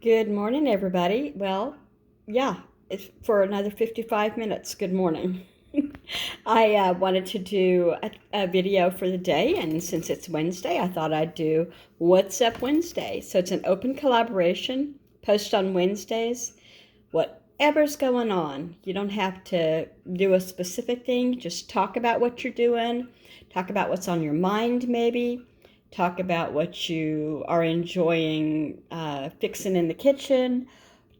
Good morning, everybody. Well, yeah, it's for another 55 minutes. Good morning. I wanted to do a video for the day, and since it's Wednesday, I thought I'd do What's Up Wednesday. So it's an open collaboration, post on Wednesdays, whatever's going on. You don't have to do a specific thing, just talk about what you're doing, talk about what's on your mind, maybe talk about what you are enjoying fixing in the kitchen,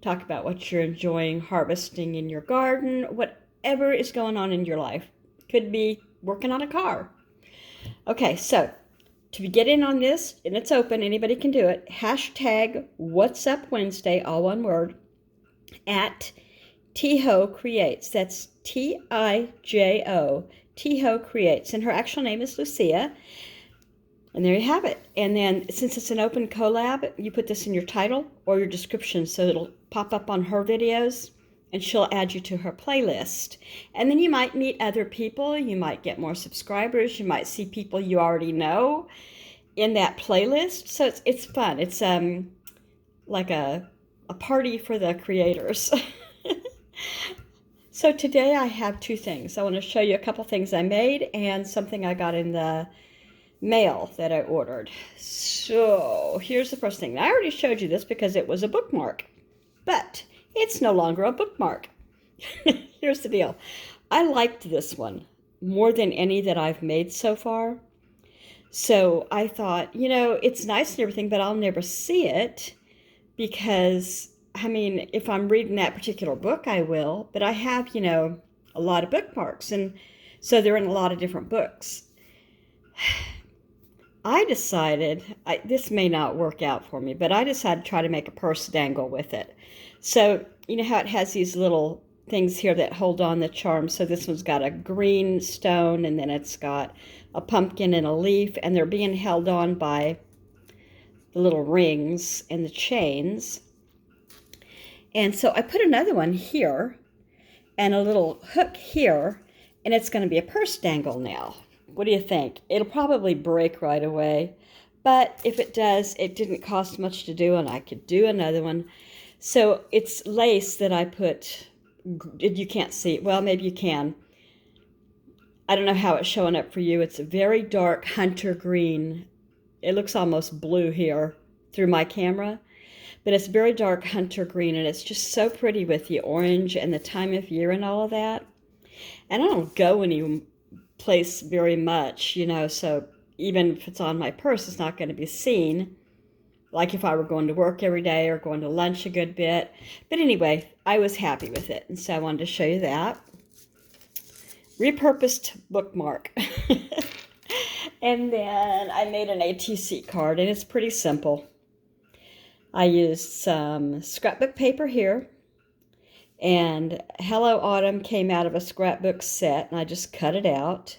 talk about what you're enjoying harvesting in your garden, whatever is going on in your life. Could be working on a car. Okay, so to get in on this, and it's open, anybody can do it, hashtag What's Up Wednesday, all one word, at Tijo Creates. That's Tijo. Tijo Creates. And her actual name is Lucia. And there you have it. And then since it's an open collab, you put this in your title or your description so it'll pop up on her videos and she'll add you to her playlist. And then you might meet other people. You might get more subscribers. You might see people you already know in that playlist. So it's fun. It's like a party for the creators. So today I have two things. I want to show you a couple things I made and something I got in the mail that I ordered. So here's the first thing. I already showed you this because it was a bookmark, but it's no longer a bookmark. Here's the deal. I liked this one more than any that I've made so far. So I thought, it's nice and everything, but I'll never see it because, if I'm reading that particular book, I will, but I have, a lot of bookmarks, and so they're in a lot of different books. I decided, this may not work out for me, but I decided to try to make a purse dangle with it. So, you know how it has these little things here that hold on the charm? So this one's got a green stone, and then it's got a pumpkin and a leaf, and they're being held on by the little rings and the chains. And so I put another one here, and a little hook here, and it's going to be a purse dangle now. What do you think? It'll probably break right away, but if it does, it didn't cost much to do, and I could do another one. So it's lace that I put, you can't see it. Well, maybe you can. I don't know how it's showing up for you. It's a very dark hunter green. It looks almost blue here through my camera, but it's very dark hunter green, and it's just so pretty with the orange and the time of year and all of that. And I don't go any place very much, so even if it's on my purse, it's not going to be seen like if I were going to work every day or going to lunch a good bit. But anyway, I was happy with it, and so I wanted to show you that. Repurposed bookmark. And then I made an ATC card, and it's pretty simple. I used some scrapbook paper here, and Hello Autumn came out of a scrapbook set, and I just cut it out.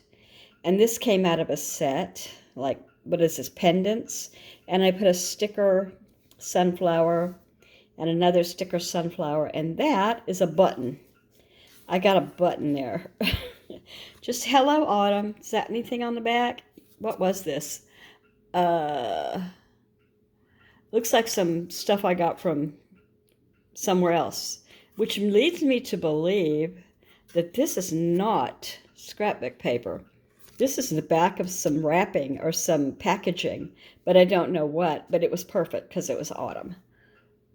And this came out of a set, like, what is this, pendants? And I put a sticker sunflower and another sticker sunflower, and that is a button. I got a button there. Just Hello Autumn. Is that anything on the back? What was this? Looks like some stuff I got from somewhere else, which leads me to believe that this is not scrapbook paper. This is the back of some wrapping or some packaging, but I don't know what, but it was perfect because it was autumn.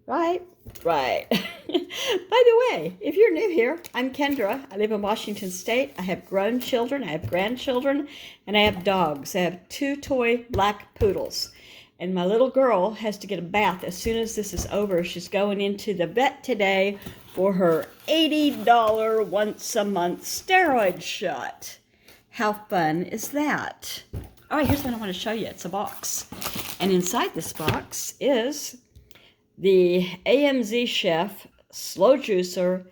Right? Right. By the way, if you're new here, I'm Kendra. I live in Washington State. I have grown children, I have grandchildren, and I have dogs. I have 2 toy black poodles. And my little girl has to get a bath as soon as this is over. She's going into the vet today for her $80 once a month steroid shot. How fun is that? All right, here's what I want to show you. It's a box. And inside this box is the AMZ Chef Slow Juicer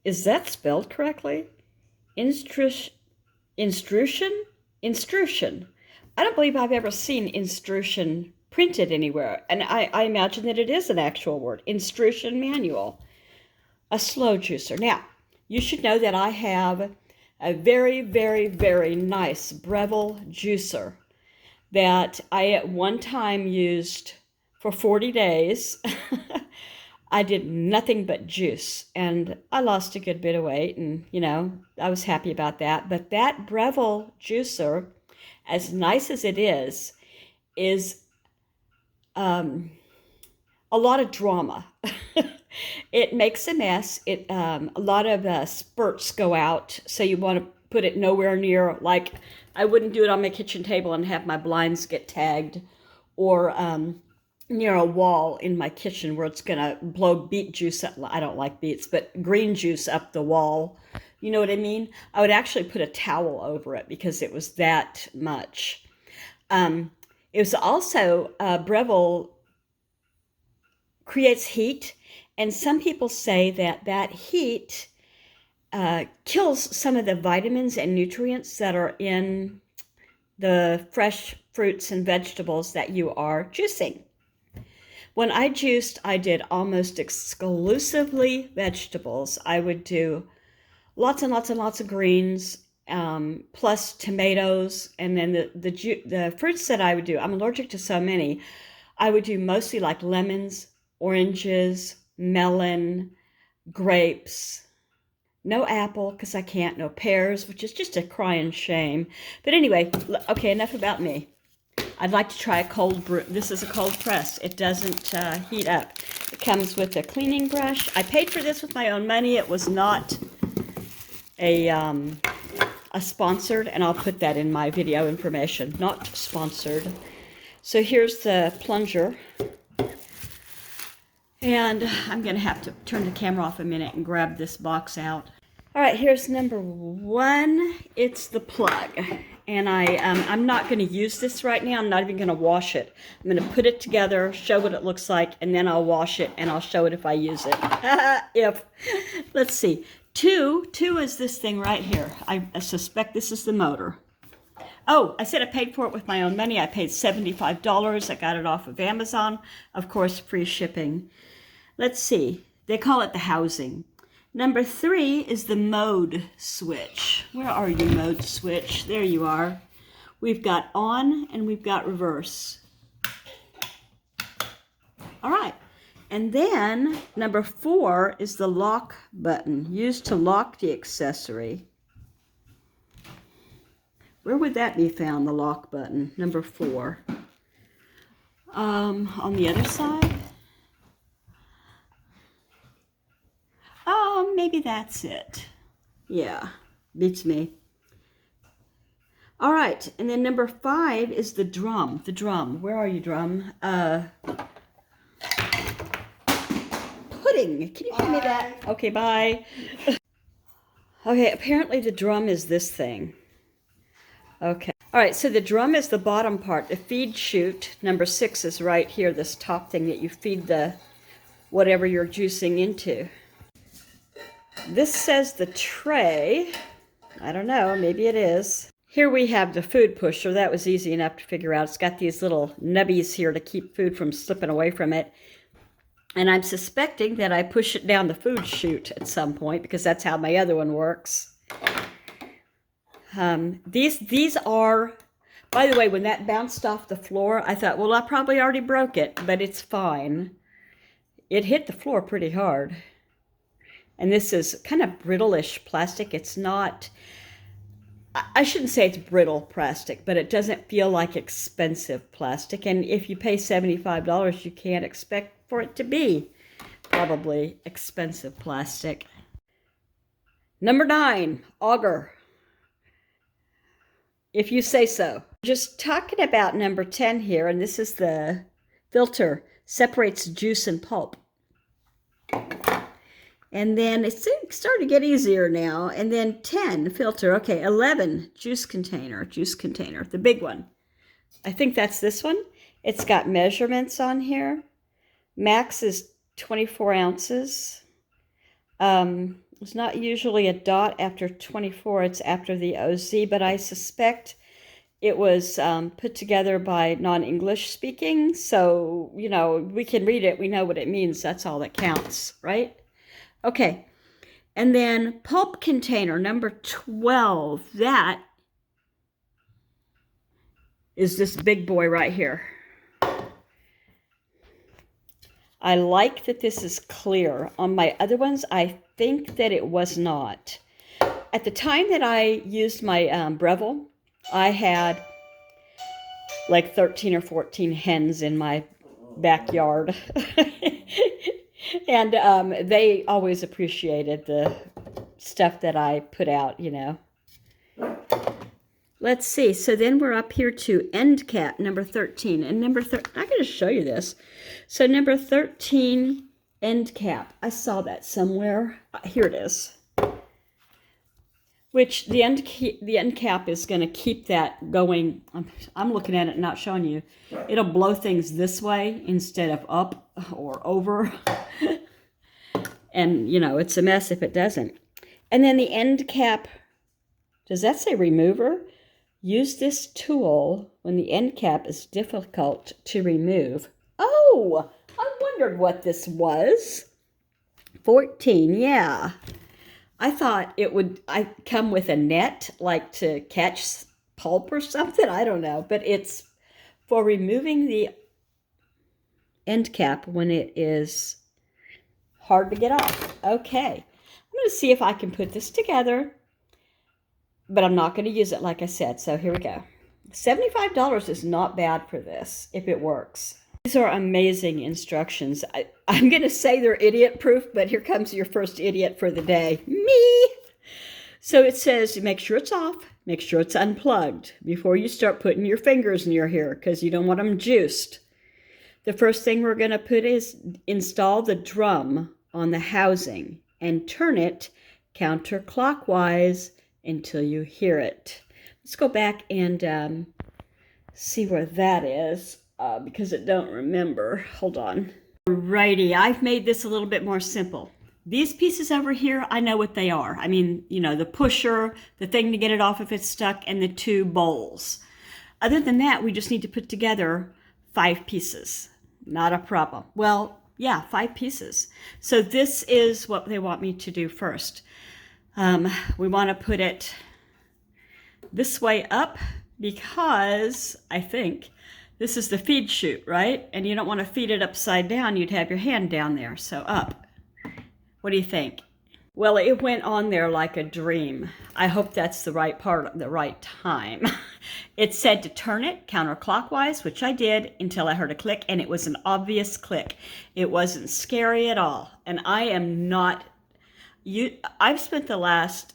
Is that spelled correctly? Instruction? Instruction. I don't believe I've ever seen instruction printed anywhere, and I imagine that it is an actual word. Instruction manual. A slow juicer. Now, you should know that I have a very, very, very nice Breville juicer that I at one time used for 40 days. I did nothing but juice, and I lost a good bit of weight, and I was happy about that. But that Breville juicer, as nice as it is a lot of drama. It makes a mess. A lot of spurts go out, so you want to put it nowhere near, like I wouldn't do it on my kitchen table and have my blinds get tagged, or near a wall in my kitchen where it's gonna blow beet juice up. I don't like beets, but green juice up the wall. You know what I mean? I would actually put a towel over it because it was that much. It was also Breville creates heat, and some people say that heat kills some of the vitamins and nutrients that are in the fresh fruits and vegetables that you are juicing. When I juiced, I did almost exclusively vegetables. I would do lots and lots and lots of greens, plus tomatoes, and then the fruits that I would do, I'm allergic to so many. I would do mostly like lemons, oranges, melon, grapes, no apple because I can't, no pears, which is just a crying shame. But anyway, okay, enough about me. I'd like to try a cold brew. This is a cold press. It doesn't heat up. It comes with a cleaning brush. I paid for this with my own money. It was not a sponsored, and I'll put that in my video information. Not sponsored. So here's the plunger. And I'm going to have to turn the camera off a minute and grab this box out. All right, here's number one. It's the plug. And I'm not going to use this right now. I'm not even going to wash it. I'm going to put it together, show what it looks like, and then I'll wash it, and I'll show it if I use it. Let's see. Two is this thing right here. I suspect this is the motor. Oh, I said I paid for it with my own money. I paid $75. I got it off of Amazon. Of course, free shipping. Let's see. They call it the housing. Number 3 is the mode switch. Where are you, mode switch? There you are. We've got on and we've got reverse. All right. And then number 4 is the lock button, used to lock the accessory. Where would that be found, the lock button, number 4? On the other side? Oh, maybe that's it. Yeah, beats me. All right, and then number 5 is the drum. The drum. Where are you, drum? Pudding. Can you give me that? Okay, bye. Okay, apparently the drum is this thing. Okay. All right, so the drum is the bottom part. The feed chute, number 6, is right here, this top thing that you feed the whatever you're juicing into. This says the tray. I don't know, maybe it is. Here we have the food pusher. That was easy enough to figure out. It's got these little nubbies here to keep food from slipping away from it. And I'm suspecting that I push it down the food chute at some point because that's how my other one works. These are, by the way, when that bounced off the floor, I thought, well, I probably already broke it, but it's fine. It hit the floor pretty hard. And this is kind of brittle-ish plastic. It's not, I shouldn't say it's brittle plastic, but it doesn't feel like expensive plastic. And if you pay $75, you can't expect for it to be probably expensive plastic. Number 9, auger. If you say so. Just talking about number 10 here, and this is the filter, separates juice and pulp. And then it's starting to get easier now. And then 10, filter. Okay, 11, juice container, the big one. I think that's this one. It's got measurements on here. Max is 24 ounces. It's not usually a dot after 24. It's after the OZ, but I suspect it was put together by non-English speaking. So, you know, we can read it. We know what it means. That's all that counts, right? Okay, And then pulp container number 12. That is this big boy right here. I like that this is clear. On my other ones, I think that it was not. At the time that I used my Breville, I had like 13 or 14 hens in my backyard. And they always appreciated the stuff that I put out, you know. Let's see. So then we're up here to end cap number 13. And number 13, I'm going to show you this. So number 13, end cap. I saw that somewhere. Here it is. Which the end cap is going to keep that going. I'm looking at it, not showing you. It'll blow things this way instead of up or over. And, you know, it's a mess if it doesn't. And then the end cap, does that say remover? Use this tool when the end cap is difficult to remove. Oh, I wondered what this was. 14, yeah. I thought it would come with a net, like to catch pulp or something. I don't know. But it's for removing the end cap when it is hard to get off. Okay. I'm going to see if I can put this together. But I'm not going to use it like I said. So here we go. $75 is not bad for this if it works. These are amazing instructions. I'm going to say they're idiot proof, but here comes your first idiot for the day. Me! So it says, make sure it's off, make sure it's unplugged before you start putting your fingers in your hair because you don't want them juiced. The first thing we're going to put is install the drum on the housing and turn it counterclockwise until you hear it. Let's go back and see where that is. Because I don't remember. Hold on. Alrighty, I've made this a little bit more simple. These pieces over here, I know what they are. I mean, you know, the pusher, the thing to get it off if it's stuck, and the two bowls. Other than that, we just need to put together 5 pieces. Not a problem. Well, yeah, 5 pieces. So this is what they want me to do first. We want to put it this way up because I think this is the feed chute, right? And you don't want to feed it upside down. You'd have your hand down there. So up. What do you think? Well, it went on there like a dream. I hope that's the right part at the right time. It said to turn it counterclockwise, which I did until I heard a click, and it was an obvious click. It wasn't scary at all. And I am not... I've spent the last,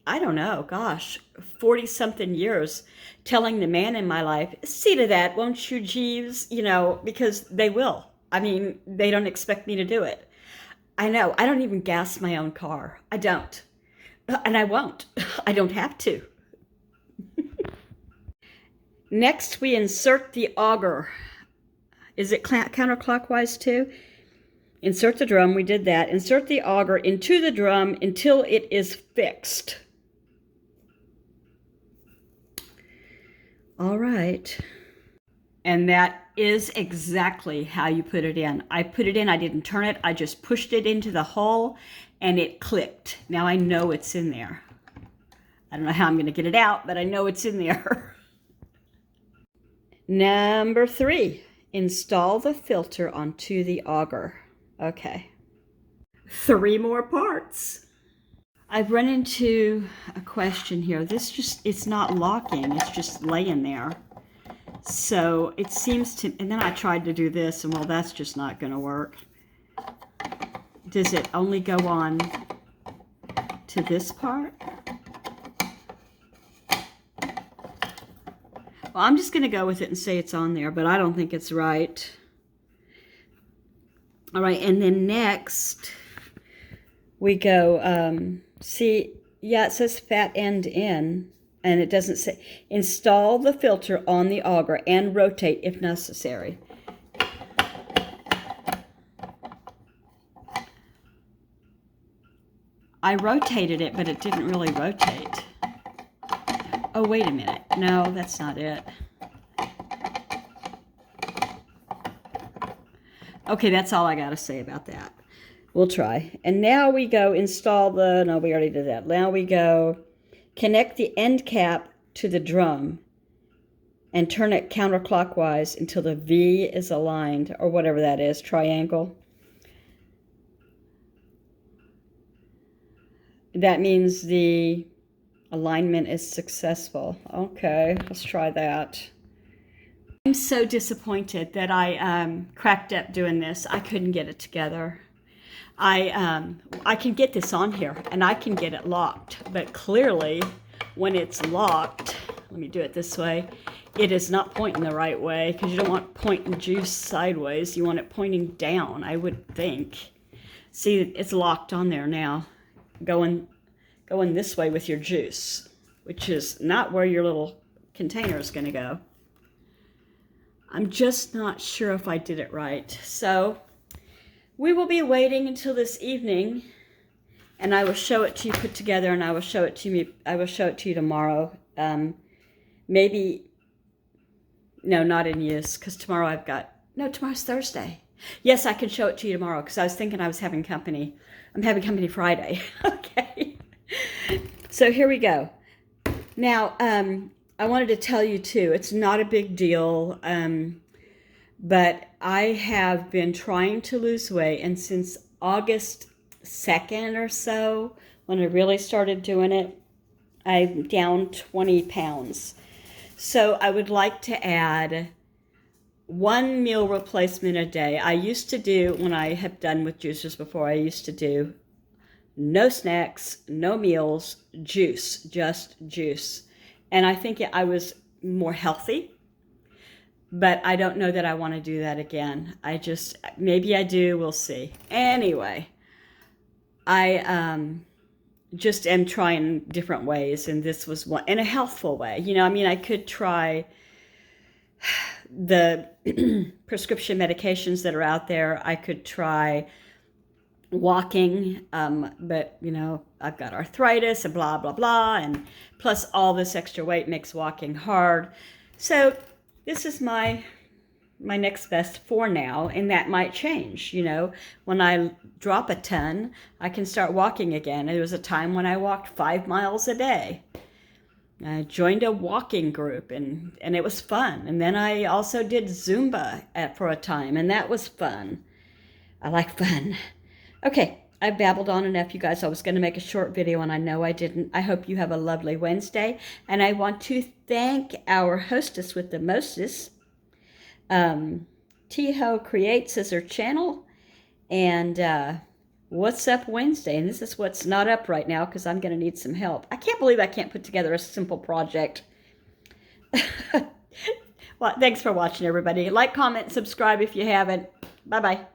I don't know, gosh, 40-something years telling the man in my life, see to that, won't you, Jeeves? You know, because they will. I mean, they don't expect me to do it. I know. I don't even gas my own car. I don't. And I won't. I don't have to. Next, we insert the auger. Is it counterclockwise too? Insert the drum. We did that. Insert the auger into the drum until it is fixed. All right. And that is exactly how you put it in. I put it in, I didn't turn it, I just pushed it into the hole and it clicked. Now I know it's in there. I don't know how I'm going to get it out, but I know it's in there. Number 3, install the filter onto the auger. Okay. 3 more parts. I've run into a question here. It's not locking, it's just laying there. So it seems to, and then I tried to do this, and well, that's just not going to work. Does it only go on to this part? Well, I'm just going to go with it and say it's on there, but I don't think it's right. All right, and then next we go, see, yeah, it says fat end in, and it doesn't say, install the filter on the auger and rotate if necessary. I rotated it, but it didn't really rotate. Oh, wait a minute. No, that's not it. Okay, that's all I got to say about that. We'll try. And now we go install the, no, we already did that. Now we go connect the end cap to the drum and turn it counterclockwise until the V is aligned, or whatever that is, triangle. That means the alignment is successful. Okay, let's try that. I'm so disappointed that I cracked up doing this. I couldn't get it together. I can get this on here and I can get it locked, but clearly when it's locked, let me do it this way, it is not pointing the right way, because you don't want pointing juice sideways. You want it pointing down, I would think. See, it's locked on there now, going this way with your juice, which is not where your little container is going to go. I'm just not sure if I did it right. So we will be waiting until this evening, and I will show it to you put together, and I will show it to you tomorrow. Maybe, no, not in use, because tomorrow tomorrow's Thursday. Yes, I can show it to you tomorrow, because I was thinking I was having company. I'm having company Friday. Okay. So here we go. Now, I wanted to tell you too, it's not a big deal, but I have been trying to lose weight, and since August 2nd or so, when I really started doing it, I'm down 20 pounds. So I would like to add 1 meal replacement a day. I used to do, when I have done with juicers before, I used to do no snacks, no meals, juice, just juice. And I think I was more healthy, but I don't know that I want to do that again. Maybe I do, we'll see. Anyway, I just am trying different ways, and this was one, in a healthful way. You know, I mean, I could try the prescription medications that are out there. I could try walking, but you know, I've got arthritis and blah blah blah, and plus all this extra weight makes walking hard. So this is my next best for now, and that might change. You know, when I drop a ton, I can start walking again. There was a time when I walked 5 miles a day. I joined a walking group, and it was fun. And then I also did Zumba for a time, and that was fun. I like fun. Okay, I babbled on enough, you guys. I was going to make a short video, and I know I didn't. I hope you have a lovely Wednesday, and I want to thank our hostess with the mostest. Tiho Creates is her channel, and What's Up Wednesday, and this is what's not up right now because I'm going to need some help. I can't believe I can't put together a simple project. Well, thanks for watching, everybody. Like, comment, subscribe if you haven't. Bye-bye.